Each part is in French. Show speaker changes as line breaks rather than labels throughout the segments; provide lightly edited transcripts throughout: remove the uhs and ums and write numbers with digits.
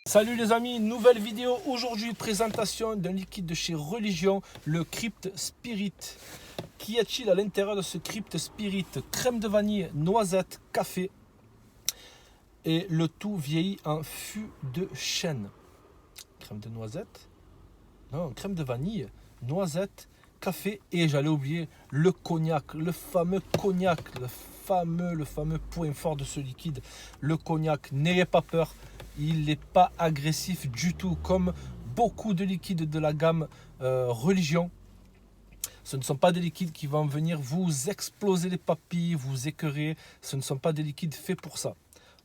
Salut les amis, nouvelle vidéo aujourd'hui, présentation d'un liquide de chez Religion, le Crypt Spirit. Qu'y a-t-il à l'intérieur de ce Crypt Spirit? Crème de vanille, noisette, café et le tout vieilli en fût de chêne. Crème de noisette? Non, crème de vanille, noisette, café et j'allais oublier le cognac, le fameux cognac, le fameux point fort de ce liquide, le cognac. N'ayez pas peur. Il n'est pas agressif du tout, comme beaucoup de liquides de la gamme Religion. Ce ne sont pas des liquides qui vont venir vous exploser les papilles, vous écœurer. Ce ne sont pas des liquides faits pour ça.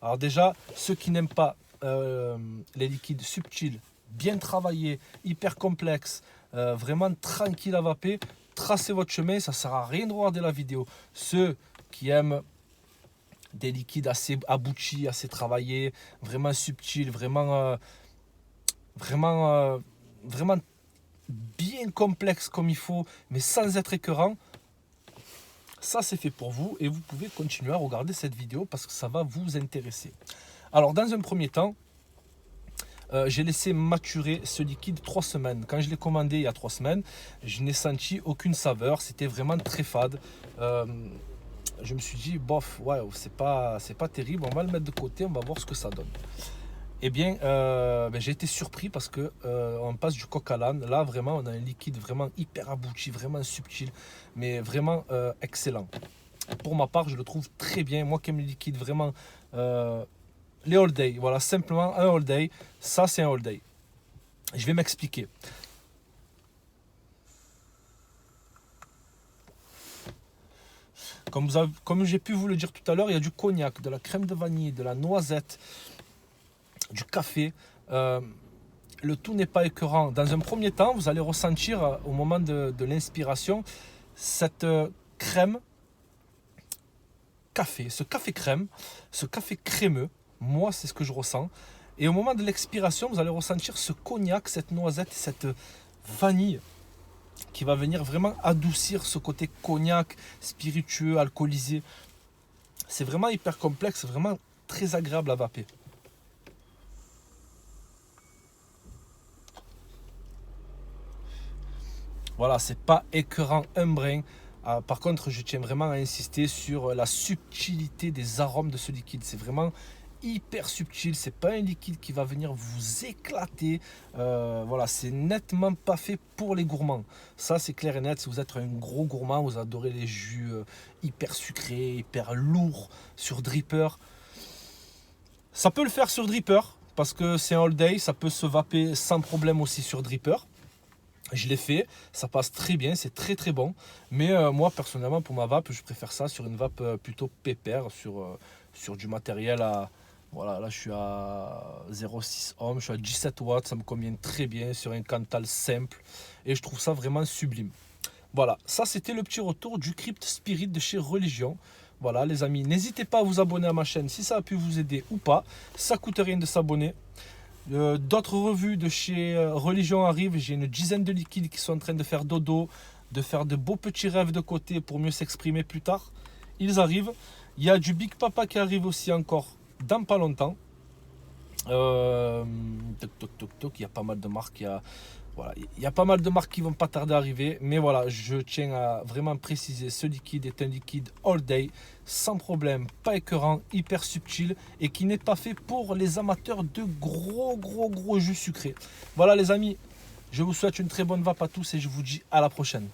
Alors déjà, ceux qui n'aiment pas les liquides subtils, bien travaillés, hyper complexes, vraiment tranquilles à vaper, tracez votre chemin, ça ne sert à rien de regarder la vidéo. Ceux qui aiment des liquides assez aboutis, assez travaillés, vraiment subtils, vraiment bien complexes comme il faut, mais sans être écœurant. Ça, c'est fait pour vous et vous pouvez continuer à regarder cette vidéo parce que ça va vous intéresser. Alors, dans un premier temps, j'ai laissé maturer ce liquide 3 semaines. Quand je l'ai commandé il y a 3 semaines, je n'ai senti aucune saveur. C'était vraiment très fade. Je me suis dit, bof, ouais, c'est pas terrible, on va le mettre de côté, on va voir ce que ça donne. Eh bien, j'ai été surpris parce que on passe du coq à l'âne. Là, vraiment, on a un liquide vraiment hyper abouti, vraiment subtil, mais vraiment excellent. Pour ma part, je le trouve très bien. Moi qui aime les liquides, vraiment, les all day, voilà, simplement un all day. Ça, c'est un all day. Je vais m'expliquer. Comme j'ai pu vous le dire tout à l'heure, il y a du cognac, de la crème de vanille, de la noisette, du café. Le tout n'est pas écœurant. Dans un premier temps, vous allez ressentir au moment de l'inspiration cette crème café, ce café crème, ce café crémeux. Moi, c'est ce que je ressens. Et au moment de l'expiration, vous allez ressentir ce cognac, cette noisette, cette vanille qui va venir vraiment adoucir ce côté cognac, spiritueux, alcoolisé. C'est vraiment hyper complexe, vraiment très agréable à vaper. Voilà, c'est pas écœurant un brin. Par contre, je tiens vraiment à insister sur la subtilité des arômes de ce liquide. C'est vraiment hyper subtil, c'est pas un liquide qui va venir vous éclater. Voilà, c'est nettement pas fait pour les gourmands. Ça, c'est clair et net. Si vous êtes un gros gourmand, vous adorez les jus hyper sucrés, hyper lourds sur dripper. Ça peut le faire sur dripper parce que c'est un all day, ça peut se vaper sans problème aussi sur dripper. Je l'ai fait, ça passe très bien, c'est très très bon. Mais moi personnellement pour ma vape, je préfère ça sur une vape plutôt pépère, sur du matériel à... Voilà, là je suis à 0,6 ohms, je suis à 17 watts, ça me convient très bien sur un Cantal simple. Et je trouve ça vraiment sublime. Voilà, ça c'était le petit retour du Crypt Spirit de chez Religion. Voilà les amis, n'hésitez pas à vous abonner à ma chaîne si ça a pu vous aider ou pas. Ça coûte rien de s'abonner. D'autres revues de chez Religion arrivent. J'ai une dizaine de liquides qui sont en train de faire dodo, de faire de beaux petits rêves de côté pour mieux s'exprimer plus tard. Ils arrivent. Il y a du Big Papa qui arrive aussi encore dans pas longtemps. Il y a pas mal de marques. Il y a pas mal de marques qui vont pas tarder à arriver. Mais voilà, je tiens à vraiment préciser, ce liquide est un liquide all day, sans problème, pas écœurant, hyper subtil et qui n'est pas fait pour les amateurs de gros jus sucrés. Voilà les amis, je vous souhaite une très bonne vape à tous et je vous dis à la prochaine.